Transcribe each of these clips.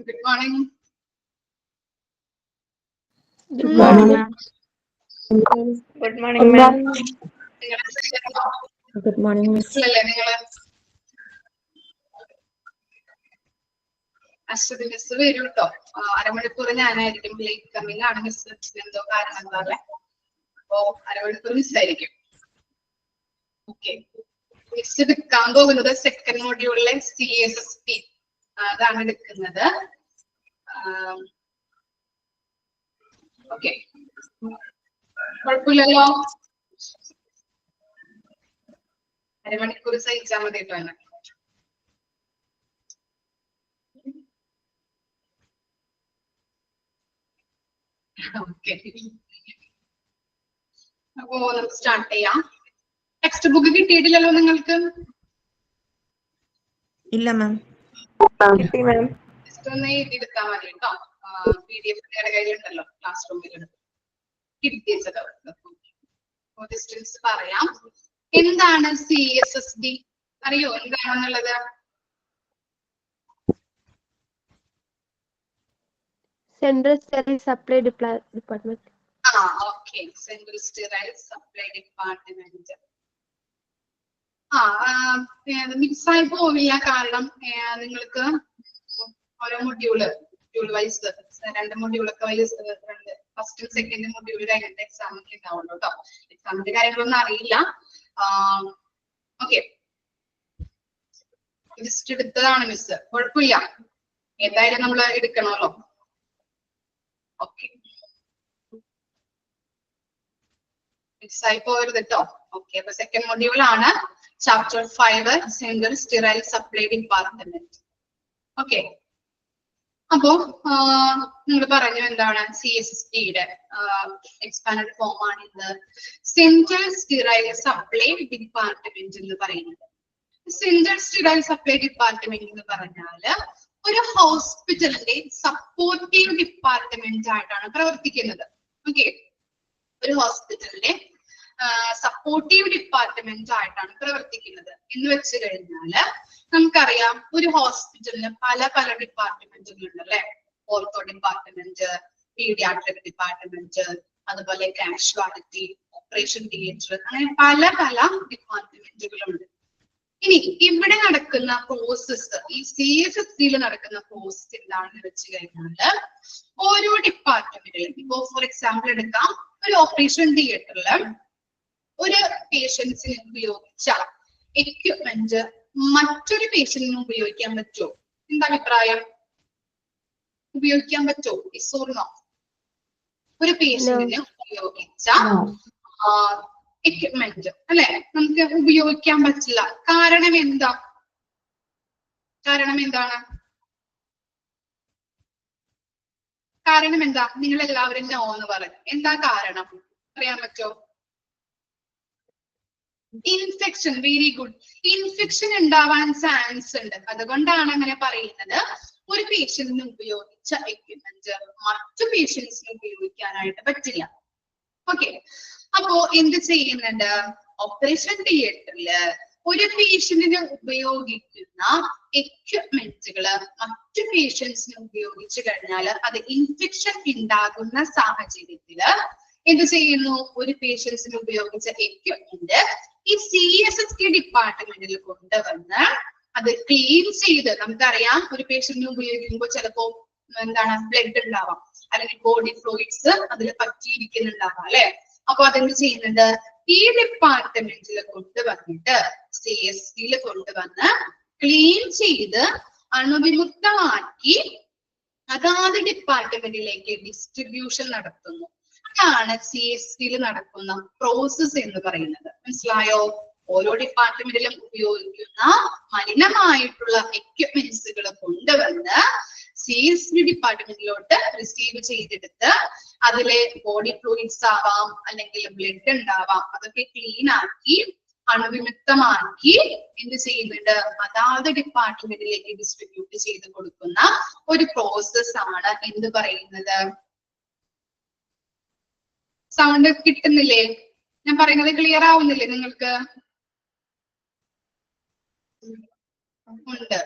Good morning. Good morning. Good morning, ma'am. Good morning, Miss. Aswathy miss വരും കേട്ടോ. അരമണിക്കൂർ ഞാനായിരിക്കും. ലേറ്റ് കമ്മിങ് ആണ് മിസ്. എന്തോ കാരണങ്ങളാണ്. അപ്പോ അരമണിക്കൂർ മിസ്സായിരിക്കും. ഓക്കെ, മിസ് എടുക്കാൻ പോകുന്നത് സെക്കൻഡ് മോഡ്യൂളിലെ CSSP അതാണ് എടുക്കുന്നത്. ഓക്കെ, കുഴപ്പമില്ലല്ലോ. അരമണിക്കൂർ സഹിച്ചാൽ മതി കേട്ടോ. എന്നെ ഓക്കെ, അപ്പോ നമുക്ക് സ്റ്റാർട്ട് ചെയ്യാം. ടെക്സ്റ്റ് ബുക്ക് കിട്ടിയിട്ടില്ലല്ലോ നിങ്ങൾക്ക്? ഇല്ല മാം. കിട്ടി മാം. ജസ്റ്റ് ഒന്ന് എഴുതിയെടുത്താൽ മതി കേട്ടോ. PDF കയ്യിലുണ്ടല്ലോ, ക്ലാസ് റൂമിൽ കിട്ടിയത്. ഡിസ്റ്റൻസ് പറയാം. എന്താണ് CSSD? അറിയോ എന്താണെന്നുള്ളത്? Central Sterile Supply Department. Okay, central sterile supply department. മിക്സായി പോവില്ല, കാരണം നിങ്ങൾക്ക് ഓരോ മൊഡ്യൂൾ വൈസ് 2 മൊഡ്യൂളൊക്കെ വൈസ് ഫസ്റ്റ് സെക്കൻഡ് മൊഡ്യൂൾ കഴിഞ്ഞിട്ട് എക്സാമിന് ഉണ്ടാവുള്ളൂ കേട്ടോ. എക്സാമിന്റെ കാര്യങ്ങളൊന്നും അറിയില്ല. ഓക്കെ, ജസ്റ്റ് എടുത്തതാണ് മിസ്, കുഴപ്പമില്ല. എന്തായാലും നമ്മൾ എടുക്കണമല്ലോ. ഓക്കെ, മിക്സായി പോകരുത് കേട്ടോ. ഓക്കെ, അപ്പൊ സെക്കൻഡ് മൊഡ്യൂൾ ആണ്. Chapter 5 central sterile supply department. Okay, അപ്പോ നിങ്ങൾ പറഞ്ഞു എന്താണ് CSSD-യുടെ എക്സ്പാൻഡ് ഫോം ആണ് ഇത്. സെൻട്രൽ സ്റ്റെറൈൽ സപ്ലൈ ഡിപ്പാർട്ട്മെന്റ് എന്ന് പറയുന്നത്. സെൻട്രൽ സ്റ്റെറൈൽ സപ്ലൈ ഡിപ്പാർട്ട്മെന്റ് എന്ന് പറഞ്ഞാല് ഒരു ഹോസ്പിറ്റലിന്റെ സപ്പോർട്ടീവ് ഡിപ്പാർട്ട്മെന്റ് ആയിട്ടാണ് പ്രവർത്തിക്കുന്നത്. ഓക്കെ, ഒരു ഹോസ്പിറ്റലിന്റെ സപ്പോർട്ടീവ് ഡിപ്പാർട്ട്മെന്റ് ആയിട്ടാണ് പ്രവർത്തിക്കുന്നത്. എന്ന് വെച്ച് കഴിഞ്ഞാല് നമുക്കറിയാം, ഒരു ഹോസ്പിറ്റലിന് പല പല ഡിപ്പാർട്ട്മെന്റുകൾ ഉണ്ട് അല്ലെ. ഓർത്തോ ഡിപ്പാർട്ട്മെന്റ്, പീഡിയാട്രിക് ഡിപ്പാർട്ട്മെന്റ്, അതുപോലെ കാഷ്വാലിറ്റി, ഓപ്പറേഷൻ തിയേറ്റർ, അങ്ങനെ പല പല ഡിപ്പാർട്ട്മെന്റുകളുണ്ട്. ഇനി ഇവിടെ നടക്കുന്ന പ്രോസസ്, ഈ CSSD-യിൽ നടക്കുന്ന പ്രോസസ് എന്താണെന്ന് വെച്ച് കഴിഞ്ഞാല് ഓരോ ഡിപ്പാർട്ട്മെന്റിലും, ഇപ്പോ ഫോർ എക്സാമ്പിൾ എടുക്കാം, ഒരു ഓപ്പറേഷൻ തിയേറ്ററില് ഒരു പേഷ്യൻസിന് ഉപയോഗിച്ച എക്യുപ്മെന്റ് മറ്റൊരു പേഷ്യന്റിന് ഉപയോഗിക്കാൻ പറ്റുമോ? എന്താ അഭിപ്രായം? ഉപയോഗിക്കാൻ പറ്റുമോ? Yes or no? ഒരു പേഷ്യന്റിന് ഉപയോഗിച്ച എക്യുപ്മെന്റ് അല്ലെ നമുക്ക് ഉപയോഗിക്കാൻ പറ്റില്ല. കാരണം എന്താ? കാരണം എന്താണ്? കാരണം എന്താ? നിങ്ങൾ എല്ലാവരും നോ എന്ന് പറഞ്ഞു. എന്താ കാരണം? പറയാൻ പറ്റോ? ഇൻഫെക്ഷൻ. Very good. ഇൻഫെക്ഷൻ ഉണ്ടാവാൻ ചാൻസ് ഉണ്ട്. അതുകൊണ്ടാണ് അങ്ങനെ പറയുന്നത്. ഒരു പേഷ്യന്റിന് ഉപയോഗിച്ച എക്യുപ്മെന്റ് മറ്റു പേഷ്യൻസിന് ഉപയോഗിക്കാനായിട്ട് പറ്റില്ല. ഓക്കെ, അപ്പോ എന്ത് ചെയ്യുന്നുണ്ട്? ഓപ്പറേഷൻ തിയേറ്ററില് ഒരു പേഷ്യന്റിന് ഉപയോഗിക്കുന്ന എക്യുപ്മെന്റുകള് മറ്റു പേഷ്യൻസിന് ഉപയോഗിച്ചു കഴിഞ്ഞാൽ അത് ഇൻഫെക്ഷൻ ഉണ്ടാകുന്ന സാഹചര്യത്തില് എന്ത് ചെയ്യുന്നു? ഒരു പേഷ്യൻസിന് ഉപയോഗിച്ച എക്യുപ്മെന്റ് ഈ CSSD ഡിപ്പാർട്ട്മെന്റിൽ കൊണ്ടുവന്ന് അത് ക്ലീൻ ചെയ്ത്, നമുക്കറിയാം ഒരു പേഷ്യന്റിന് ഉപയോഗിക്കുമ്പോൾ ചിലപ്പോ എന്താണ് ബ്ലഡ് ഉണ്ടാവാം, അല്ലെങ്കിൽ ബോഡി ഫ്ലൂയിഡ്സ് അതിൽ പറ്റിയിരിക്കുന്നുണ്ടാവാം അല്ലെ. അപ്പൊ അതെന്ത് ചെയ്യുന്നുണ്ട്? ഈ ഡിപ്പാർട്ട്മെന്റിൽ കൊണ്ടുവന്നിട്ട് CSSD-യിൽ കൊണ്ടുവന്ന് ക്ലീൻ ചെയ്ത് അണുവിമുക്തമാക്കി അതാത് ഡിപ്പാർട്ട്മെന്റിലേക്ക് ഡിസ്ട്രിബ്യൂഷൻ നടത്തുന്നു. അതാണ് CSSD-യിൽ നടക്കുന്ന പ്രോസസ് എന്ന് പറയുന്നത്. മനസ്സിലായോ? ഓരോ ഡിപ്പാർട്ട്മെന്റിലും ഉപയോഗിക്കുന്ന മലിനമായിട്ടുള്ള എക്യുപ്മെന്റ്സുകൾ കൊണ്ടുവന്ന് CSSD ഡിപ്പാർട്ട്മെന്റിലോട്ട് റിസീവ് ചെയ്തെടുത്ത് അതിലെ ബോഡി ഫ്ലൂയിഡ്സ് ആവാം, അല്ലെങ്കിൽ ബ്ലഡ് ഉണ്ടാവാം, അതൊക്കെ ക്ലീൻ ആക്കി അണുവിമുക്തമാക്കി എന്ത് ചെയ്യുന്നുണ്ട്? അതാത് ഡിപ്പാർട്ട്മെന്റിലേക്ക് ഡിസ്ട്രിബ്യൂട്ട് ചെയ്ത് കൊടുക്കുന്ന ഒരു പ്രോസസ് ആണ് എന്ത് പറയുന്നത്? സൗണ്ട് കിട്ടുന്നില്ലേ? ഞാൻ പറയുന്നത് ക്ലിയർ ആവുന്നില്ലേ നിങ്ങൾക്ക്? ഉണ്ട്.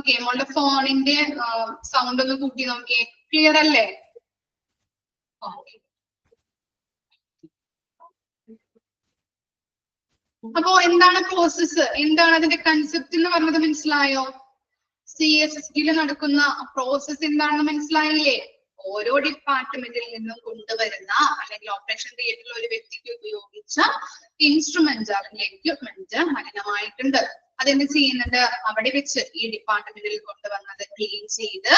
ഓക്കെ, നമ്മളുടെ ഫോണിന്റെ സൗണ്ട് ഒന്ന് കൂട്ടി നോക്കിയേ. ക്ലിയർ അല്ലേ? അപ്പോ എന്താണ് പ്രോസസ്സ്, എന്താണ് അതിന്റെ കൺസെപ്റ്റ് എന്ന് പറഞ്ഞത് മനസ്സിലായോ? CSSD നടക്കുന്ന പ്രോസസ് എന്താണെന്ന് മനസ്സിലായില്ലേ? ഓരോ ഡിപ്പാർട്ട്മെന്റിൽ നിന്നും കൊണ്ടുവരുന്ന അല്ലെങ്കിൽ ഓപ്പറേഷൻ തിയേറ്ററിൽ ഒരു വ്യക്തിക്ക് ഉപയോഗിച്ച ഇൻസ്ട്രുമെന്റ് അല്ലെങ്കിൽ എക്യുപ്മെന്റ് മലിനമായിട്ടുണ്ട്. അതെന്ത് ചെയ്യുന്നുണ്ട്? അവിടെ വെച്ച് ഈ ഡിപ്പാർട്ട്മെന്റിൽ കൊണ്ടുവന്നത് ക്ലീൻ ചെയ്ത്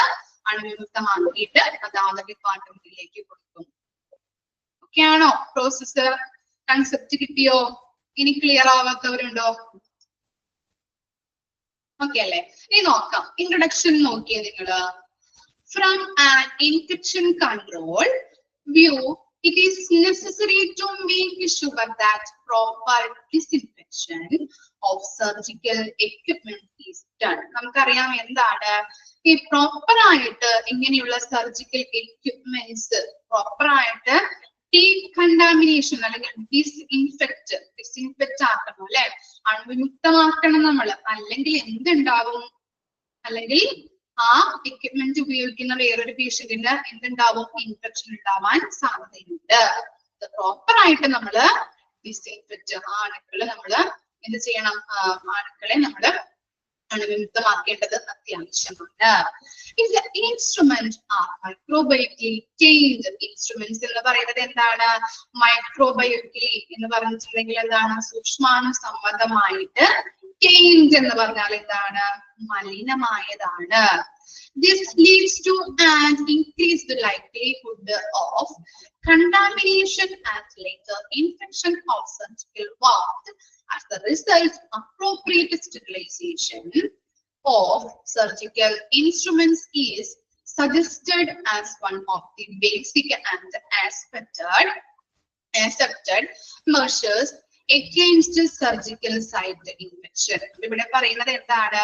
അണുവിമുക്തമാക്കിയിട്ട് അതാത് ഡിപ്പാർട്ട്മെന്റിലേക്ക് കൊടുക്കും. ഓക്കെ ആണോ? പ്രോസസ് കൺസെപ്റ്റ് കിട്ടിയോ? ഇനി ക്ലിയർ ആവാത്തവരുണ്ടോ? ഓക്കെ അല്ലേ? ഇനി നോക്കാം. ഇൻട്രൊഡക്ഷൻ നോക്കിയേ നിങ്ങള്. From an infection control view, it is necessary to make sure that proper disinfection of surgical equipment is done. നമുക്കറിയാം എന്താണ് ഈ പ്രോപ്പർ ആയിട്ട് ഇങ്ങനെയുള്ള സർജിക്കൽ എക്യുപ്മെന്റ്സ് പ്രോപ്പർ ആയിട്ട് ഡീകണ്ടാമിനേഷൻ അല്ലെങ്കിൽ ഡിസിൻഫെക്റ്റ് ആക്കണം അല്ലെ, അണുവിമുക്തമാക്കണം നമ്മൾ. അല്ലെങ്കിൽ എന്തുണ്ടാവും? അല്ലെങ്കിൽ ആ എക്യുപ്മെന്റ് ഉപയോഗിക്കുന്ന വേറൊരു പേഷ്യന്റിന് എന്തുണ്ടാവും? ഇൻഫെക്ഷൻ ഉണ്ടാവാൻ സാധ്യതയുണ്ട്. പ്രോപ്പർ ആയിട്ട് നമ്മള് ഡിസിൻഫെക്റ്റ് അണുക്കള് നമ്മള് എന്ത് ചെയ്യണം? അണുക്കളെ നമ്മള് അണുവിമുക്തമാക്കേണ്ടത് അത്യാവശ്യമാണ്. Instrument മൈക്രോബയോളജിക്കലി change. ഇൻസ്ട്രുമെന്റ്സ് എന്ന് പറയുന്നത് എന്താണ്? മൈക്രോബയോളജിക്കലി എന്ന് പറഞ്ഞിട്ടുണ്ടെങ്കിൽ എന്താണ്? സൂക്ഷ്മാണു സംബന്ധമായിട്ട്. ചേഞ്ച് എന്ന് പറഞ്ഞാൽ എന്താണ്? മലിനമായതാണ്. This leads to an increased likelihood of contamination and later infection of surgical wound. As a result, appropriate sterilization of surgical instruments is suggested as one of the basic and accepted measures against surgical site infection. ഇവിടെ പറയുന്നത് എന്താണ്?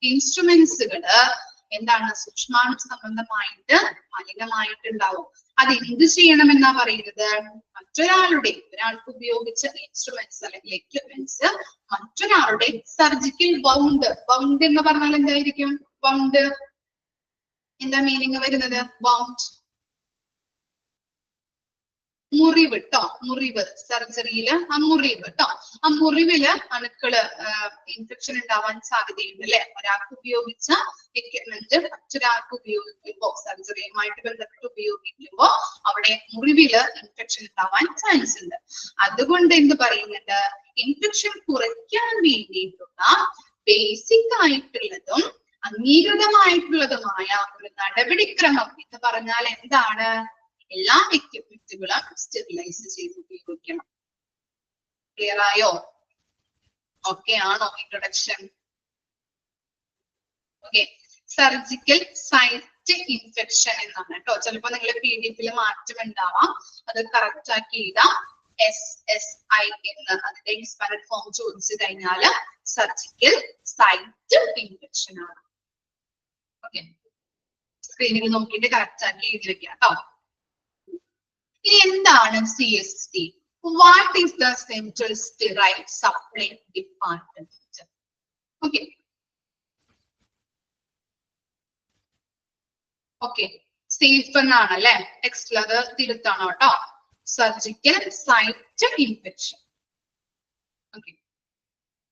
ഇൻസ്ട്രുമെന്റ്സുകള് എന്താണ്? സൂക്ഷ്മാണു സംബന്ധമായിട്ട് മലിനമായിട്ടുണ്ടാവും. അത് എന്ത് ചെയ്യണമെന്നാ പറയുന്നത്? ഒരാൾക്ക് ഉപയോഗിച്ച ഇൻസ്ട്രുമെന്റ്സ് അല്ലെങ്കിൽ എക്യുപ്മെന്റ്സ് മറ്റൊരാളുടെ സർജിക്കൽ വൗണ്ട് എന്ന് പറഞ്ഞാൽ എന്തായിരിക്കും? വൗണ്ട് എന്താ മീനിങ് വരുന്നത്? വൗണ്ട് മുറിവ് ട്ടോ, മുറിവ്. സർജറിയില് ആ മുറിവ് ട്ടോ. ആ മുറിവില് അണുക്കള് ഇൻഫെക്ഷൻ ഉണ്ടാവാൻ സാധ്യതയുണ്ട് അല്ലെ. ഒരാൾക്ക് ഉപയോഗിച്ച എക്യുപ്മെന്റ് മറ്റൊരാൾക്ക് ഉപയോഗിക്കുമ്പോ, സർജറിയുമായിട്ട് ബന്ധപ്പെട്ട് ഉപയോഗിക്കുമ്പോ അവിടെ മുറിവില് ഇൻഫെക്ഷൻ ഉണ്ടാവാൻ ചാൻസ് ഉണ്ട്. അതുകൊണ്ട് എന്ത് പറയുന്നുണ്ട്? ഇൻഫെക്ഷൻ കുറയ്ക്കാൻ വേണ്ടിയിട്ടുള്ള ബേസിക് ആയിട്ടുള്ളതും അംഗീകൃതമായിട്ടുള്ളതുമായ ഒരു നടപടിക്രമം എന്ന് പറഞ്ഞാൽ എന്താണ്? എല്ലാ എക്യുപ്മെന്റുകളും സ്റ്റെറിലൈസ് ചെയ്ത് ഉപയോഗിക്കണം. ക്ലിയർ ആയോ? ഓക്കെ ആണോ? Introduction. Okay, surgical site infection എന്നാണ് കേട്ടോ. ചിലപ്പോ നിങ്ങൾ PDF മാറ്റം ഉണ്ടാവാം. അത് കറക്റ്റ് ആക്കി എഴുതാം. SSI എന്ന് അതിന്റെ എക്സ്പാൻഡ് ഫോം ചോദിച്ചു കഴിഞ്ഞാല് സർജിക്കൽ സൈറ്റ് ഇൻഫെക്ഷൻ ആണ്. ഓക്കെ, സ്ക്രീനിൽ നോക്കിയിട്ട് കറക്റ്റ് ആക്കി എഴുതി വെക്കാം കേട്ടോ. ഇനി എന്താണ് CSD? What is the Central Sterile Supply Department? Okay. Okay. Safe എന്നാണ് അല്ലെ. ടെക്സ്റ്റിൽ അത് തിരുത്താണോ കേട്ടോ. Surgical site infection. ഓക്കെ,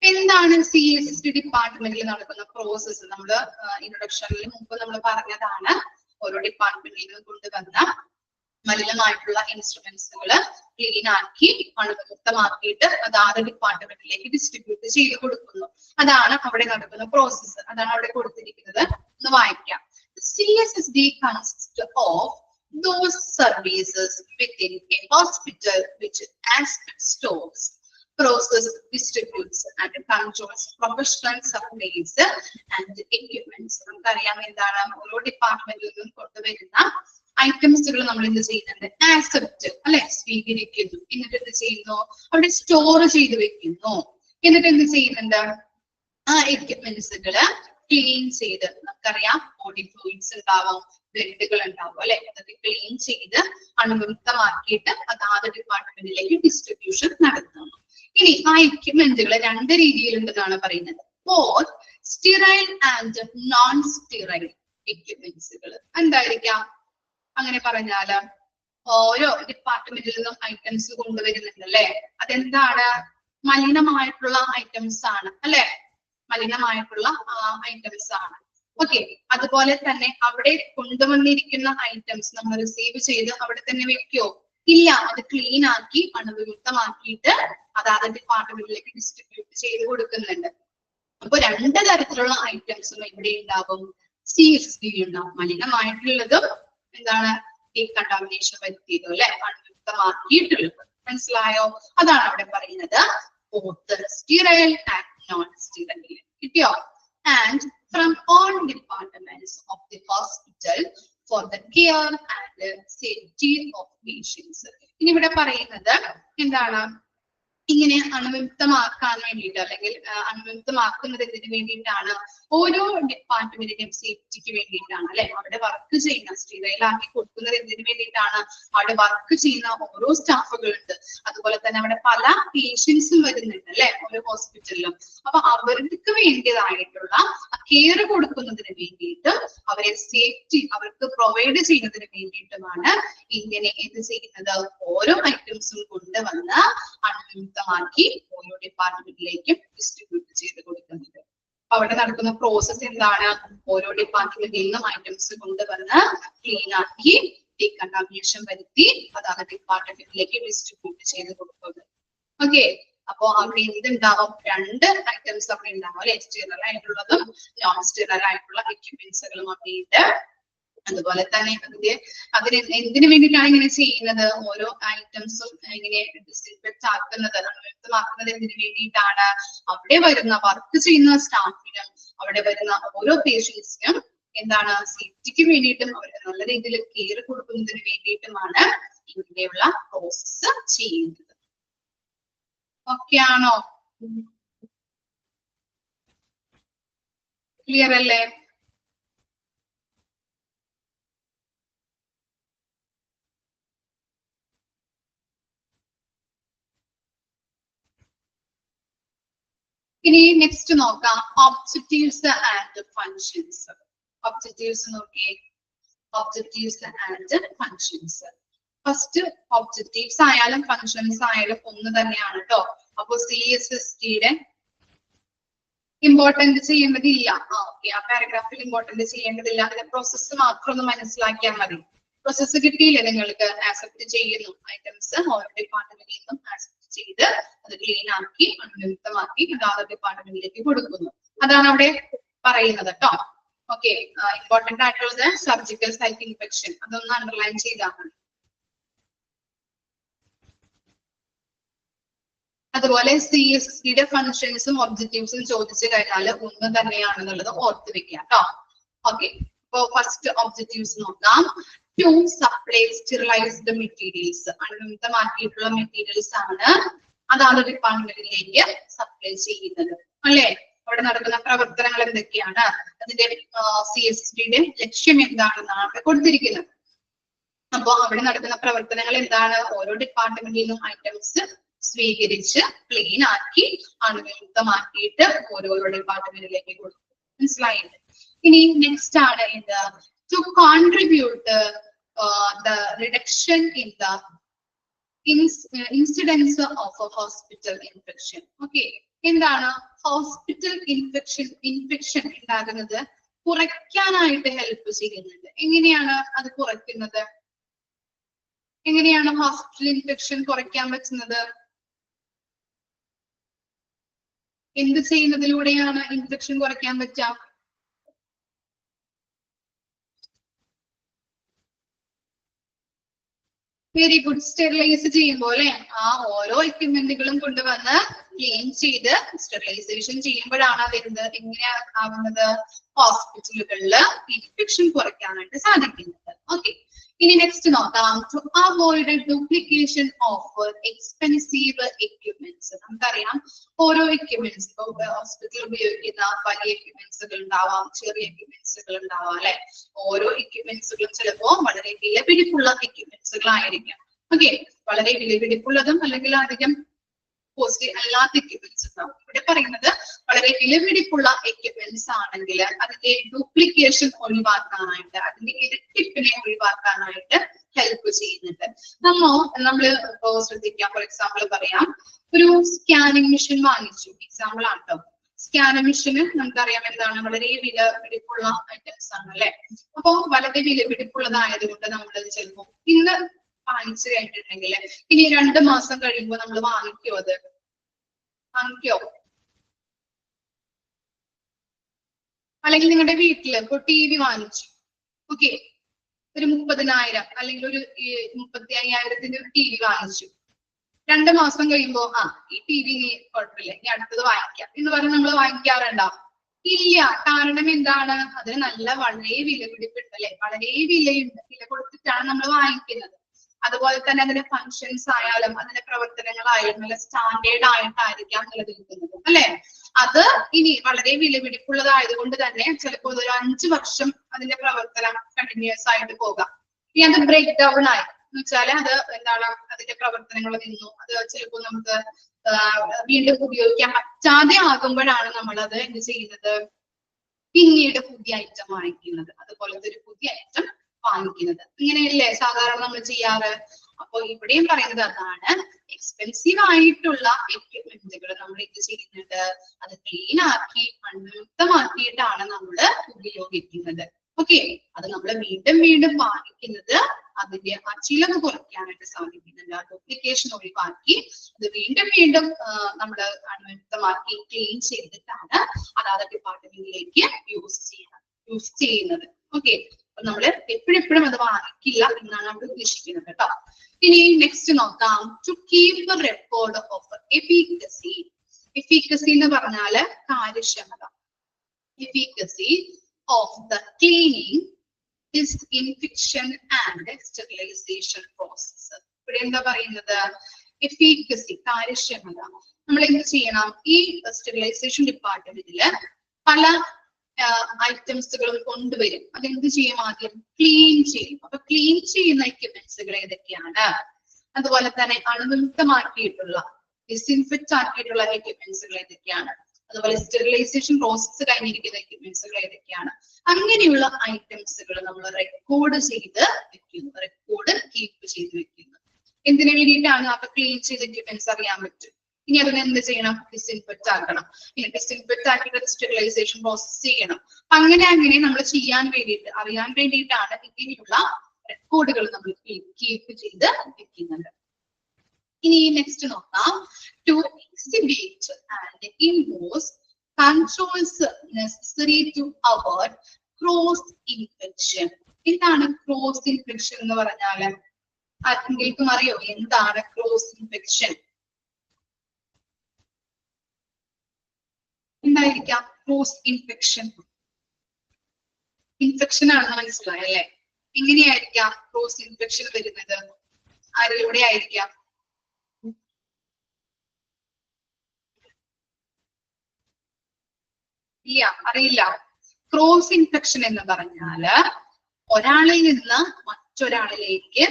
എന്താണ് CSD ഡിപ്പാർട്ട്മെന്റിൽ നടക്കുന്ന പ്രോസസ്സ്? നമ്മള് ഇൻട്രൊഡക്ഷനിൽ മുമ്പ് നമ്മൾ പറഞ്ഞതാണ്. ഓരോ ഡിപ്പാർട്ട്മെന്റിൽ നിന്ന് കൊണ്ടുവന്ന മലിനമായിട്ടുള്ള ഇൻസ്ട്രുമെന്റ്സുകള് ക്ലീൻ ആക്കി അണുവിമുക്തമാക്കിയിട്ട് അതാത് ഡിപ്പാർട്ട്മെന്റിലേക്ക് ഡിസ്ട്രിബ്യൂട്ട് ചെയ്ത് കൊടുക്കുന്നു. അതാണ് അവിടെ നടക്കുന്ന പ്രോസസ്സ്. അതാണ് അവിടെ കൊടുത്തിരിക്കുന്നത്. ഒന്ന് വായിക്കാം. CSSD consists of those services within a hospital which aspects stores, process, distributes and controls professional supplies and equipments. നമുക്കറിയാം എന്താണ്? ഓരോ ഡിപ്പാർട്ട്മെന്റിൽ നിന്നും കൊണ്ടുവരുന്ന ഐറ്റംസുകൾ നമ്മൾ എന്ത് ചെയ്യുന്നുണ്ട്? ആക്സെപ്റ്റ് അല്ലെ, സ്വീകരിക്കുന്നു. എന്നിട്ട് എന്ത് ചെയ്യുന്നു? അവിടെ സ്റ്റോർ ചെയ്ത് വെക്കുന്നു. എന്നിട്ട് എന്ത് ചെയ്യുന്നുണ്ട്? ആ എക്യുപ്മെന്റ്സുകള് ക്ലീൻ ചെയ്ത്, നമുക്കറിയാം ബോഡി ഫ്ലൂയിഡ്സ് ഉണ്ടാവും, ബ്ലഡുകൾ ഉണ്ടാവും അല്ലെ, അതൊക്കെ ക്ലീൻ ചെയ്ത് അണുവിമുക്തമാക്കിയിട്ട് അതാത് ഡിപ്പാർട്ട്മെന്റിലേക്ക് ഡിസ്ട്രിബ്യൂഷൻ നടത്തുന്നു. ഇനി ആ എക്യുപ്മെന്റുകൾ രണ്ട് രീതിയിലുണ്ടെന്നാണ് പറയുന്നത്. Both സ്റ്റീറൈൽ ആൻഡ് നോൺ സ്റ്റീറൈൽ എക്യുപ്മെന്റ്സുകൾ എന്തായിരിക്കാം? അങ്ങനെ പറഞ്ഞാല് ഓരോ ഡിപ്പാർട്ട്മെന്റിൽ നിന്നും ഐറ്റംസ് കൊണ്ടുവരുന്നുണ്ട് അല്ലെ. അതെന്താണ്? മലിനമായിട്ടുള്ള ഐറ്റംസ് ആണ് അല്ലെ, മലിനമായിട്ടുള്ള ഐറ്റംസ് ആണ്. ഓക്കെ, അതുപോലെ തന്നെ അവിടെ കൊണ്ടുവന്നിരിക്കുന്ന ഐറ്റംസ് നമ്മൾ റിസീവ് ചെയ്ത് അവിടെ തന്നെ വെക്കോ? ഇല്ല, അത് ക്ലീൻ ആക്കി അണുവിമുക്തമാക്കിയിട്ട് അതാത് ഡിപ്പാർട്ട്മെന്റിലേക്ക് ഡിസ്ട്രിബ്യൂട്ട് ചെയ്ത് കൊടുക്കുന്നുണ്ട്. അപ്പൊ രണ്ട് തരത്തിലുള്ള ഐറ്റംസും ഇവിടെ ഉണ്ടാവും. CSD ഉണ്ടാവും, മലിനമായിട്ടുള്ളതും എന്താണ് ഡീകണ്ടാമിനേഷൻ വരുത്തിയതും അല്ലെ, അണുവിമുക്തമാക്കിയിട്ടുള്ളത്. മനസ്സിലായോ? അതാണ് അവിടെ പറയുന്നത് both sterile and non-sterile. കിട്ടിയോ? And from all departments of the hospital for the care and safety of patients. ഇനി ഇവിടെ പറയുന്നത് എന്താണ്? ഇങ്ങനെ അണുവിമുക്തമാക്കാൻ വേണ്ടിയിട്ട് അല്ലെങ്കിൽ അണുവിമുക്തമാക്കുന്നതിന് വേണ്ടിയിട്ടാണ്, ഓരോ ഡിപ്പാർട്ട്മെന്റിന്റെയും സേഫ്റ്റിക്ക് വേണ്ടിയിട്ടാണ് അല്ലെ. അവിടെ വർക്ക് ചെയ്യുന്ന സ്റ്റീറൈലാക്കി കൊടുക്കുന്നത് എന്തിനു വേണ്ടിയിട്ടാണ്? അവിടെ വർക്ക് ചെയ്യുന്ന ഓരോ സ്റ്റാഫുകളുണ്ട്, അതുപോലെ തന്നെ അവിടെ പല പേഷ്യൻസും വരുന്നുണ്ട് അല്ലെ ഓരോ ഹോസ്പിറ്റലിലും. അപ്പൊ അവർക്ക് വേണ്ടിയതായിട്ടുള്ള കെയർ കൊടുക്കുന്നതിന് വേണ്ടിയിട്ടും അവരെ സേഫ്റ്റി അവർക്ക് പ്രൊവൈഡ് ചെയ്യുന്നതിന് വേണ്ടിയിട്ടുമാണ് ഇങ്ങനെ എന്ത് ചെയ്യുന്നത്? ഓരോ ഐറ്റംസും കൊണ്ടുവന്ന് അണുവിമുക്തമാക്കി ഓരോ ഡിപ്പാർട്ട്മെന്റിലേക്കും ഡിസ്ട്രിബ്യൂട്ട് ചെയ്ത് കൊടുക്കുന്നത്. അവിടെ നടക്കുന്ന പ്രോസസ് എന്താണ്? ഓരോ ഡിപ്പാർട്ട്മെന്റിൽ നിന്നും ഐറ്റംസ് കൊണ്ടുവന്ന് ക്ലീൻ ആക്കി ഡീകണ്ടാമിനേഷൻ വരുത്തി അതാണ് ഡിപ്പാർട്ട്മെന്റിലേക്ക് ഡിസ്ട്രിബ്യൂട്ട് ചെയ്ത് കൊടുക്കുന്നത്. ഓക്കെ, അപ്പൊ അവിടെ എന്തുണ്ടാവും? രണ്ട് ഐറ്റംസ് അവിടെ ഉണ്ടാവും അല്ലെ, സ്റ്റീറൈൽ ആയിട്ടുള്ളതും നോൺ സ്റ്റീറൈൽ ആയിട്ടുള്ള എക്യുപ്മെന്റ്സുകളും അവിടെ ഉണ്ട്. അതുപോലെ തന്നെ അതിന് എന്തിനു വേണ്ടിയിട്ടാണ് ഇങ്ങനെ ചെയ്യുന്നത്? ഓരോ ഐറ്റംസും ഇങ്ങനെ ഡിസ്ഇൻഫെക്ട് ആക്കുന്നത്, അണുവിമുക്തമാക്കുന്നത് എന്തിനു വേണ്ടിയിട്ടാണ്? അവിടെ വരുന്ന വർക്ക് ചെയ്യുന്ന സ്റ്റാഫിനും അവിടെ വരുന്ന ഓരോ പേഷ്യൻസിനും എന്താണ് സേഫ്റ്റിക്ക് വേണ്ടിയിട്ടും അവർക്ക് നല്ല രീതിയിൽ കെയർ കൊടുക്കുന്നതിന് വേണ്ടിയിട്ടുമാണ് ഇങ്ങനെയുള്ള പ്രോസസ് ചെയ്യുന്നത്. ഓക്കെ ആണോ? ക്ലിയർ അല്ലേ? ഇനി നെക്സ്റ്റ് നോക്കാം, ഒബ്ജക്റ്റീവ്സ് ആൻഡ് ഫങ്ഷൻസ്. ഒബ്ജക്റ്റീവ്സ് നോക്കിയേ, objectives and functions. First objectives ആയാലും ഫങ്ഷൻസ് ആയാലും ഒന്ന് തന്നെയാണ് കേട്ടോ. അപ്പൊ CSSTയുടെ ഇമ്പോർട്ടന്റ് ചെയ്യേണ്ടതില്ല. ഓക്കെ, ആ പാരഗ്രാഫിൽ ഇമ്പോർട്ടന്റ് ചെയ്യേണ്ടതില്ല. അതിന്റെ പ്രോസസ്സ് മാത്രം ഒന്ന് മനസ്സിലാക്കിയാൽ മതി. പ്രോസസ്സ് കിട്ടിയില്ലേ നിങ്ങൾക്ക്? ആക്സെപ്റ്റ് ചെയ്യുന്നു, ഐറ്റംസ് ഓരോ ഡിപ്പാർട്ട്മെന്റിൽ നിന്നും ആക്സെപ്റ്റ് ചെയ്ത് അത് ക്ലീൻ ആക്കി അണുവിമുക്തമാക്കി അതാത് ഡിപ്പാർട്ട്മെന്റിലേക്ക് കൊടുക്കുന്നു. അതാണ് അവിടെ പറയുന്നത് കേട്ടോ. ഓക്കെ, ഇമ്പോർട്ടന്റ് ആയിട്ടുള്ളത് സർജിക്കൽ സൈറ്റ് ഇൻഫെക്ഷൻ, അതൊന്ന് അണ്ടർലൈൻ ചെയ്താൽ മതി. അതുപോലെ CSSTയുടെ ഫങ്ഷൻസും ഒബ്ജക്റ്റീവ്സും ചോദിച്ചു കഴിഞ്ഞാൽ ഒന്ന് തന്നെയാണെന്നുള്ളത് ഓർത്ത് വെക്കുക കേട്ടോ. ഓക്കെ, അപ്പൊ ഫസ്റ്റ് ഒബ്ജക്റ്റീവ്സ് നോക്കാം. ടു സപ്ലൈ സ്റ്റെറിലൈസ്ഡ് മെറ്റീരിയൽസ്, അണുവിമുക്തമാക്കിയിട്ടുള്ള മെറ്റീരിയൽസ് ആണ് അതാത് ഡിപ്പാർട്ട്മെന്റിലേക്ക് സപ്ലൈ ചെയ്യുന്നത് അല്ലെ. അവിടെ നടക്കുന്ന പ്രവർത്തനങ്ങൾ എന്തൊക്കെയാണ്? അതിന്റെ CSSTയുടെ ലക്ഷ്യം എന്താണെന്നാണ് അവിടെ കൊടുത്തിരിക്കുന്നത്. അപ്പൊ അവിടെ നടക്കുന്ന പ്രവർത്തനങ്ങൾ എന്താണ്? ഓരോ ഡിപ്പാർട്ട്മെന്റിൽ നിന്നും ഐറ്റംസ് സ്വീകരിച്ച് ക്ലീൻ ആക്കി അണുവിമുക്തമാക്കിയിട്ട് ഓരോരോ ഡിപ്പാർട്ട്മെന്റിലേക്ക് കൊടുക്കും. മനസ്സിലായില്ലേ? ഇനി നെക്സ്റ്റ് ആണ് എന്ത്? To contribute the reduction in the incidence of hospital infection. Okay, എന്താണ് ഹോസ്പിറ്റൽ ഇൻഫെക്ഷൻ ഉണ്ടാകുന്നത് കുറയ്ക്കാനായിട്ട് ഹെൽപ്പ് ചെയ്യുന്നുണ്ട്. എങ്ങനെയാണ് അത് കുറയ്ക്കുന്നത്? എങ്ങനെയാണ് ഹോസ്പിറ്റൽ ഇൻഫെക്ഷൻ കുറയ്ക്കാൻ പറ്റുന്നത്? എന്ത് ചെയ്യുന്നതിലൂടെയാണ് ഇൻഫെക്ഷൻ കുറയ്ക്കാൻ പറ്റുക? Very good. സ്റ്റെറിലൈസ് ചെയ്യുമ്പോൾ ആ ഓരോ എക്യുപ്മെന്റുകളും കൊണ്ടുവന്ന് ക്ലീൻ ചെയ്ത് സ്റ്റെറിലൈസേഷൻ ചെയ്യുമ്പോഴാണ് അതെന്ത് എങ്ങനെയാ ആവുന്നത്? ഹോസ്പിറ്റലുകളിൽ ഇൻഫെക്ഷൻ കുറയ്ക്കാനായിട്ട് സാധിക്കുന്നത്. ഓക്കെ, ഇനി നെക്സ്റ്റ് നോക്കാം. To avoid duplication of expensive equipments. നമുക്കറിയാം ഓരോ എക്യുപ്മെന്റ്സ് ഇപ്പൊ ഹോസ്പിറ്റലിൽ ഉപയോഗിക്കുന്ന വലിയ എക്യുപ്മെന്റ്സുകൾ ഉണ്ടാവാം, ചെറിയ എക്യുപ്മെന്റ്സുകൾ ഉണ്ടാവാം അല്ലെ. ഓരോ എക്യുപ്മെന്റ്സുകളും ചിലപ്പോ വളരെ വിലപിടിപ്പുള്ള എക്യുപ്മെന്റ്സുകളായിരിക്കാം. ഓക്കെ, വളരെ വിലപിടിപ്പുള്ളതും അല്ലെങ്കിൽ അധികം കോസ്റ്റ്ലി അല്ലാത്ത എക്യുപ്മെന്റ്സ് ഉണ്ടാവും. ഇവിടെ പറയുന്നത് വളരെ വിലപിടിപ്പുള്ള എക്യുപ്മെന്റ്സ് ആണെങ്കിൽ അതിന്റെ ഡ്യൂപ്ലിക്കേഷൻ ഒഴിവാക്കാനായിട്ട്, അതിന്റെ ഇരട്ടിപ്പിനെ ഒഴിവാക്കാനായിട്ട് ഹെൽപ്പ് ചെയ്യുന്നുണ്ട്. നമ്മള് ഇപ്പോ ശ്രദ്ധിക്കാം, ഫോർ എക്സാമ്പിൾ പറയാം, ഒരു സ്കാനിങ് മെഷീൻ വാങ്ങിച്ചു, എക്സാമ്പിൾ ആണ് കേട്ടോ. സ്കാനർ മെഷീന് നമുക്കറിയാം എന്താണ്, വളരെ വിലപിടിപ്പുള്ള ഐറ്റംസ് ആണ് അല്ലെ. അപ്പൊ വളരെ വിലപിടിപ്പുള്ളതായത് കൊണ്ട് നമ്മളത് ചിലപ്പോ ഇന്ന് വാങ്ങിച്ചു കഴിഞ്ഞിട്ടുണ്ടെങ്കിൽ ഇനി 2 മാസം കഴിയുമ്പോൾ നമ്മൾ വാങ്ങിക്കോ? അത് വാങ്ങിക്കോ? അല്ലെങ്കിൽ നിങ്ങളുടെ വീട്ടില് ഇപ്പൊ TV വാങ്ങിച്ചു, ഓക്കെ, ഒരു 30,000 അല്ലെങ്കിൽ ഒരു 35,000 ഒരു TV വാങ്ങിച്ചു. 2 മാസം കഴിയുമ്പോ ഈ TV ഇനി കുഴപ്പമില്ല, ഇനി അടുത്തത് വാങ്ങിക്കാം എന്ന് പറഞ്ഞ് നമ്മൾ വാങ്ങിക്കാറുണ്ടോ? ഇല്ല. കാരണം എന്താണ്? അതിന് വളരെ വിലപിടിപ്പുണ്ട് അല്ലെ, വളരെ വിലയുണ്ട്, വില കൊടുത്തിട്ടാണ് നമ്മൾ വാങ്ങിക്കുന്നത്. അതുപോലെ തന്നെ അതിന്റെ ഫങ്ഷൻസ് ആയാലും അതിന്റെ പ്രവർത്തനങ്ങളായാലും നല്ല സ്റ്റാൻഡേർഡ് ആയിട്ടായിരിക്കാം നിലനിൽക്കുന്നത് അല്ലെ. അത് ഇനി വളരെ വിലപിടിപ്പുള്ളതായത് കൊണ്ട് തന്നെ ചിലപ്പോൾ ഒരു 5 വർഷം അതിന്റെ പ്രവർത്തനം കണ്ടിന്യൂസ് ആയിട്ട് പോകാം. ഇനി അത് ബ്രേക്ക് ഡൗൺ ആയി എന്ന് വെച്ചാല് അത് എന്താണ്, അതിന്റെ പ്രവർത്തനങ്ങൾ നിന്നു, അത് ചിലപ്പോൾ നമുക്ക് വീണ്ടും ഉപയോഗിക്കാൻ പറ്റാതെ ആകുമ്പോഴാണ് നമ്മളത് എന്ത് ചെയ്യുന്നത്, പിന്നീട് പുതിയ ഐറ്റം വാങ്ങിക്കുന്നത്. അതുപോലത്തെ ഒരു പുതിയ ഐറ്റം വാങ്ങിക്കുന്നത്. ഇങ്ങനെയല്ലേ സാധാരണ നമ്മൾ ചെയ്യാറ്. അപ്പൊ ഇവിടെയും പറയുന്നത് അതാണ്, എക്സ്പെൻസീവ് ആയിട്ടുള്ള എക്യുപ്മെന്റുകൾ നമ്മൾ എന്ത് ചെയ്യുന്നുണ്ട്, അത് ക്ലീൻ ആക്കി മൺമുക്തമാക്കിയിട്ടാണ് നമ്മൾ ഉപയോഗിക്കുന്നത്. ഓക്കെ, അത് നമ്മൾ വീണ്ടും വീണ്ടും വാങ്ങിക്കുന്നത് അതിന്റെ ആ ചിലവ് കുറയ്ക്കാനായിട്ട് സാധിക്കുന്നുണ്ട്. ആ ഡ്യൂപ്ലിക്കേഷൻ ഒഴിവാക്കി അത് വീണ്ടും വീണ്ടും നമ്മൾ അൺമുക്തമാക്കി ക്ലീൻ ചെയ്തിട്ടാണ് അതാത് ഡിപ്പാർട്ട്മെന്റിലേക്ക് യൂസ് ചെയ്യുന്നത്. ഓക്കെ, അപ്പൊ നമ്മള് എപ്പോഴെപ്പോഴും അത് വാങ്ങിക്കില്ല എന്നാണ് നമ്മൾ ഉദ്ദേശിക്കുന്നത് കേട്ടോ. ഇനി നെക്സ്റ്റ് നോക്കാം, to keep record of efficacy. Efficacy എന്ന് പറഞ്ഞാല് കാര്യക്ഷമത. Efficacy of the cleaning, disinfection and sterilization process. ഇവിടെ എന്താ പറയുന്നത്, എഫിക്കസി കാര്യക്ഷമത. നമ്മൾ എന്ത് ചെയ്യണം, ഈ സ്റ്റെറിലൈസേഷൻ ഡിപ്പാർട്ട്മെന്റില് പല ഐറ്റംസുകളും കൊണ്ടുവരും. അതെന്ത് ചെയ്യും, ആദ്യം ക്ലീൻ ചെയ്യും. അപ്പൊ ക്ലീൻ ചെയ്യുന്ന എക്യുപ്മെന്റ്സുകൾ ഏതൊക്കെയാണ്, അതുപോലെ തന്നെ അണുവിമുക്തമാക്കിയിട്ടുള്ള ഡിസിൻഫെക്റ്റ് ആക്കിയിട്ടുള്ള എക്യുപ്മെന്റ്സുകൾ ഏതൊക്കെയാണ്, അതുപോലെ സ്റ്റെറിലൈസേഷൻ പ്രോസസ്സ് കഴിഞ്ഞിരിക്കുന്ന എക്യുപ്മെന്റ്സുകൾ ഏതൊക്കെയാണ്, അങ്ങനെയുള്ള ഐറ്റംസുകൾ നമ്മൾ റെക്കോർഡ് ചെയ്ത് വെക്കുന്നു, റെക്കോർഡ് കീപ്പ് ചെയ്ത് വെക്കുന്നു. എന്തിനു വേണ്ടിയിട്ടാണ്? അപ്പൊ ക്ലീൻ ചെയ്ത എക്യുപ്മെന്റ്സ് അറിയാൻ പറ്റും. ഇനി അതിന് എന്ത് ചെയ്യണം, ഡിസിൻഫെക്റ്റ് ആക്കണം. ഇനി ഡിസിൻഫെക്റ്റ് ആക്കിയിട്ട് സ്റ്റെറിലൈസേഷൻ പ്രോസസ് ചെയ്യണം. അങ്ങനെ നമ്മൾ ചെയ്യാൻ വേണ്ടിയിട്ട്, അറിയാൻ വേണ്ടിയിട്ടാണ് ഇങ്ങനെയുള്ള റെക്കോർഡുകൾ നമ്മൾ കീപ്പ് ചെയ്ത് വെക്കുന്നത്. ഇനി നെക്സ്റ്റ് നോക്കാം, to exhibit and impose controls necessary to avoid cross infection. എന്താണ് ക്രോസ് ഇൻഫെക്ഷൻ എന്ന് പറഞ്ഞാല്? ആർക്കെങ്കിലും അറിയോ എന്താണ് ക്രോസ് ഇൻഫെക്ഷൻ? എന്തായിരിക്കാം ക്രോസ് ഇൻഫെക്ഷൻ? ഇൻഫെക്ഷൻ ആണെന്ന് മനസ്സിലായല്ലേ? എങ്ങനെയായിരിക്കാം ക്രോസ് ഇൻഫെക്ഷൻ വരുന്നത്? ആരിലൂടെ ആയിരിക്കാം? ഇല്ല, അറിയില്ല. ക്രോസ് ഇൻഫെക്ഷൻ എന്ന് പറഞ്ഞാല് ഒരാളിൽ നിന്ന് മറ്റൊരാളിലേക്ക്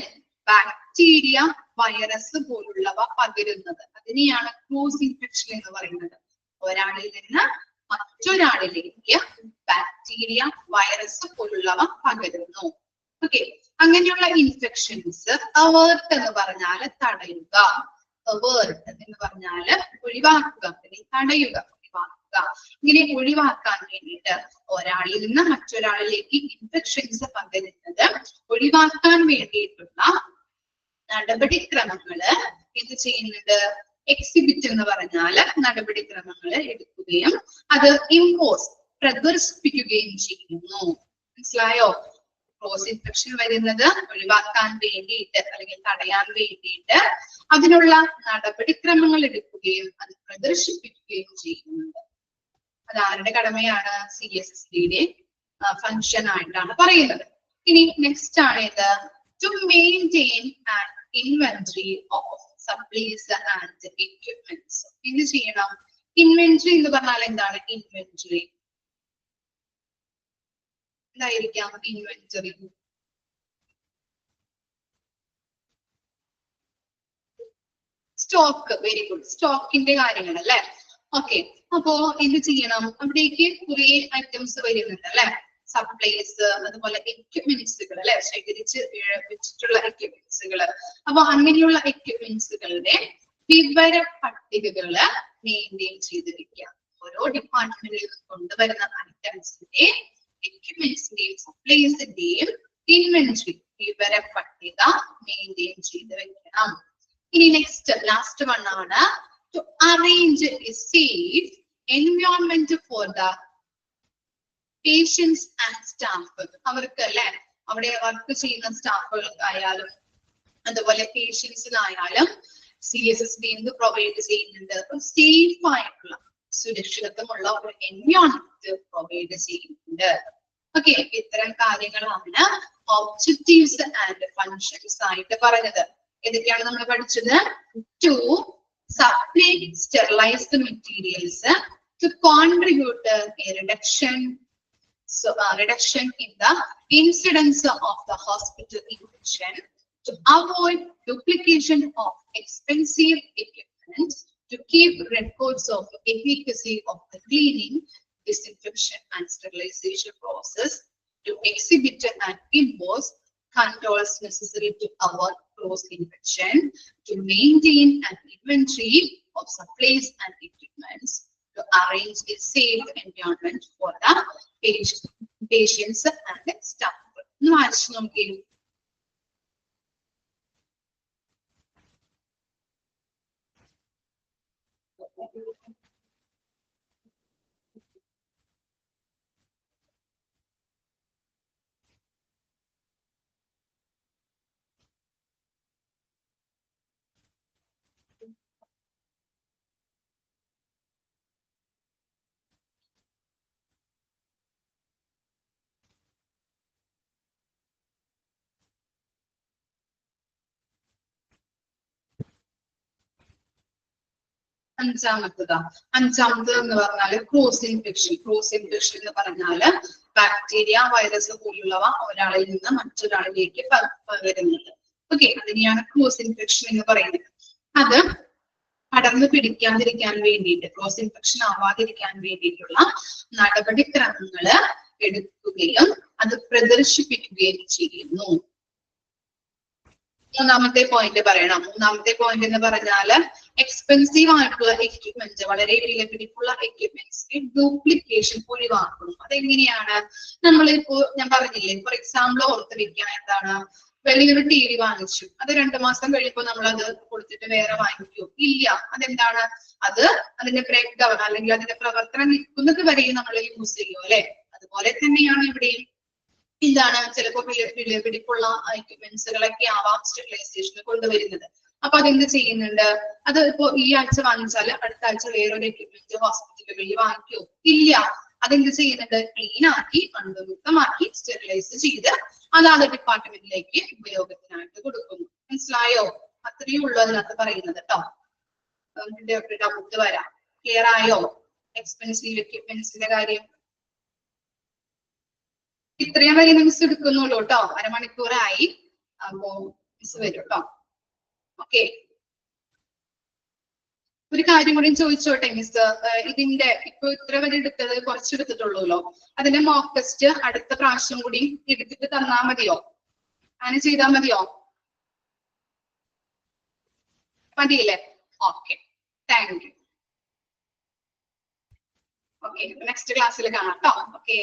ബാക്ടീരിയ, വൈറസ് പോലുള്ളവ പകരുന്നത്. അതിനെയാണ് ക്രോസ് ഇൻഫെക്ഷൻ എന്ന് പറയുന്നത്. ഒരാളിൽ നിന്ന് മറ്റൊരാളിലേക്ക് ബാക്ടീരിയ, വൈറസ് പോലുള്ളവ പകരുന്നു. ഓക്കെ, അങ്ങനെയുള്ള ഇൻഫെക്ഷൻസ് അവേർട്ട് എന്ന് പറഞ്ഞാല് തടയുക. അവേർട്ട് എന്ന് പറഞ്ഞാല് ഒഴിവാക്കുക, തടയുക, ഒഴിവാക്കുക. ഇങ്ങനെ ഒഴിവാക്കാൻ വേണ്ടിയിട്ട് ഒരാളിൽ നിന്ന് മറ്റൊരാളിലേക്ക് ഇൻഫെക്ഷൻസ് പകരുന്നത് ഒഴിവാക്കാൻ വേണ്ടിയിട്ടുള്ള നടപടിക്രമങ്ങള് എന്ത് ചെയ്യുന്നുണ്ട്? എക്സിബിറ്റ് എന്ന് പറഞ്ഞാല് നടപടിക്രമങ്ങൾ എടുക്കുകയും അത് ഇമ്പോസ് പ്രദർശിപ്പിക്കുകയും ചെയ്യുന്നു. മനസ്സിലായോ? ക്രോസ് ഇൻഫെക്ഷൻ വരുന്നത് ഒഴിവാക്കാൻ വേണ്ടിയിട്ട് അല്ലെങ്കിൽ തടയാൻ വേണ്ടിയിട്ട് അതിനുള്ള നടപടിക്രമങ്ങൾ എടുക്കുകയും അത് പ്രദർശിപ്പിക്കുകയും ചെയ്യുന്നുണ്ട്. അത് ആരുടെ കടമയാണ്? CSSDയുടെ ഫംഗ്ഷൻ ആയിട്ടാണ് പറയുന്നത്. ഇനി നെക്സ്റ്റ് ആണ് ഇത്, to maintain an inventory of supplies and equipments. എന്ത് ചെയ്യണം? ഇൻവെന്ററി എന്ന് പറഞ്ഞാൽ എന്താണ്? ഇൻവെന്ററി എന്തായിരിക്കാം? ഇൻവെന്ററി സ്റ്റോക്ക്, വെരി ഗുഡ്, സ്റ്റോക്കിന്റെ കാര്യങ്ങൾ അല്ലെ. ഓക്കെ, അപ്പോ എന്ത് ചെയ്യണം, അവിടേക്ക് കുറെ ഐറ്റംസ് വരുന്നുണ്ട് അല്ലെ, സപ്ലൈസ്, അതുപോലെ എക്യുപ്മെന്റ്സുകൾ അല്ലെ, ശേഖരിച്ച് വെച്ചിട്ടുള്ള എക്യുപ്മെന്റ്സുകൾ. അപ്പൊ അങ്ങനെയുള്ള എക്യുപ്മെന്റ്സുകളുടെ വിവര പട്ടികകള് മെയിൻറ്റെയിൻ ചെയ്ത് വെക്കുക. ഓരോ ഡിപ്പാർട്ട്മെന്റിൽ കൊണ്ടുവരുന്ന ഐറ്റംസിന്റെ എക്യുപ്മെന്റ്സിന്റെയും സപ്ലൈസിന്റെയും ഇൻവെന്ററി വിവര പട്ടിക മെയിൻറ്റെയിൻ ചെയ്ത് വെക്കണം. ഇനി നെക്സ്റ്റ് ലാസ്റ്റ് വൺ ആണ് to arrange a safe environment for the patients and staff. അവർക്ക് അല്ലെ, അവിടെ വർക്ക് ചെയ്യുന്ന സ്റ്റാഫുകൾക്കായാലും അതുപോലെ പേഷ്യൻസിനായാലും CSSD പ്രൊവൈഡ് ചെയ്യുന്നുണ്ട്. സേഫ് ആയിട്ടുള്ള സുരക്ഷിതത്വമുള്ള ഒരു എൻവയോൺമെന്റ് പ്രൊവൈഡ് ചെയ്യുന്നുണ്ട്. ഓക്കെ, ഇത്തരം കാര്യങ്ങളാണ് ഒബ്ജക്റ്റീവ്സ് ആൻഡ് ഫങ്ഷൻസ് ആയിട്ട് പറഞ്ഞത്. ഏതൊക്കെയാണ് നമ്മൾ പഠിച്ചത്? To supply sterilised materials, to contribute a reduction in the incidence of the hospital infection, to avoid duplication of expensive equipment, to keep records of efficacy of the cleaning, disinfection and sterilization process, to exhibit and impose controls necessary to avoid cross infection, to maintain an inventory of supplies and equipments, to arrange a safe environment for the patients and staff. Okay. അഞ്ചാമത്തത് എന്ന് പറഞ്ഞാല് cross infection. Cross infection എന്ന് പറഞ്ഞാല് bacteria, virus പോലുള്ളവ ഒരാളിൽ നിന്ന് മറ്റൊരാളിലേക്ക് പകരുന്നത്. Okay, അതിനെയാണ് ക്രോസ് ഇൻഫെക്ഷൻ എന്ന് പറയുന്നത്. അത് പടർന്നു പിടിക്കാതിരിക്കാൻ വേണ്ടിയിട്ട്, ക്രോസ് ഇൻഫെക്ഷൻ ആവാതിരിക്കാൻ വേണ്ടിയിട്ടുള്ള നടപടിക്രമങ്ങള് എടുക്കുകയും അത് പ്രദർശിപ്പിക്കുകയും ചെയ്യുന്നു. മൂന്നാമത്തെ പോയിന്റ് പറയണം. മൂന്നാമത്തെ പോയിന്റ് എന്ന് പറഞ്ഞാല് എക്സ്പെൻസീവ് ആയിട്ടുള്ള എക്യുപ്മെന്റ്, വളരെ വിലപിടിപ്പുള്ള എക്യുപ്മെന്റ്സിന്റെ ഡ്യൂപ്ലിക്കേഷൻ ഒഴിവാക്കണം. അതെങ്ങനെയാണ്? നമ്മളിപ്പോ ഞാൻ പറഞ്ഞില്ലേ, ഫോർ എക്സാമ്പിൾ ഓർത്ത് വെക്കാൻ, എന്താണ്, വലിയൊരു TV വാങ്ങിച്ചു, അത് 2 മാസം കഴിയുമ്പോൾ നമ്മൾ അത് കൊടുത്തിട്ട് വേറെ വാങ്ങിക്കൂ? ഇല്ല. അതെന്താണ്? അത് അതിന്റെ ബ്രേക്ക് ഡൗൺ അല്ലെങ്കിൽ അതിന്റെ പ്രവർത്തനം നിൽക്കുന്നത് വരെയും നമ്മൾ യൂസ് ചെയ്യും അല്ലെ. അതുപോലെ തന്നെയാണ് ഇവിടെയും. ഇതാണ് ചിലപ്പോ വിലപിടിപ്പുള്ള എക്യുപ്മെന്റ്സുകളൊക്കെ ആവാം സ്റ്റെറിലൈസേഷന് കൊണ്ടുവരുന്നത്. അപ്പൊ അതെന്ത് ചെയ്യുന്നുണ്ട്? അത് ഇപ്പോ ഈ ആഴ്ച വാങ്ങിച്ചാല് അടുത്ത ആഴ്ച വേറൊരു എക്യുപ്മെന്റ് ഹോസ്പിറ്റലുകളിൽ വാങ്ങിക്കോ? ഇല്ല. അതെന്ത് ചെയ്യുന്നുണ്ട്? ക്ലീൻ ആക്കി, അണുവിമുക്തമാക്കി, സ്റ്റെറിലൈസ് ചെയ്ത് അതാത് ഡിപ്പാർട്ട്മെന്റിലേക്ക് ഉപയോഗത്തിനായിട്ട് കൊടുക്കുന്നു. മനസ്സിലായോ? അത്രയേ ഉള്ളൂ അതിനകത്ത് പറയുന്നത് കേട്ടോ. ഡൗട്ട് വരാം. ക്ലിയർ ആയോ? എക്സ്പെൻസീവ് എക്യുപ്മെന്റ്സിന്റെ കാര്യം ഇത്രയും വരെ മിസ് എടുക്കുന്നുള്ളൂ കേട്ടോ. അരമണിക്കൂറായി. അപ്പോ മിസ് വരും കേട്ടോ. ഓക്കെ, ഒരു കാര്യം കൂടി ചോദിച്ചോട്ടെ മിസ്. ഇതിന്റെ ഇപ്പൊ ഇത്ര വരെ എടുത്തത് കുറച്ചെടുത്തിട്ടുള്ളൂല്ലോ, അതിന്റെ മോക്ക് ടെസ്റ്റ് അടുത്ത പ്രാവശ്യം കൂടി എടുത്തിട്ട് തന്നാ മതിയോ? അങ്ങനെ ചെയ്താൽ മതിയോ? മതിയില്ലേ? Okay, thank you. Okay, next ക്ലാസ്സിൽ കാണാം കേട്ടോ. ഓക്കെ.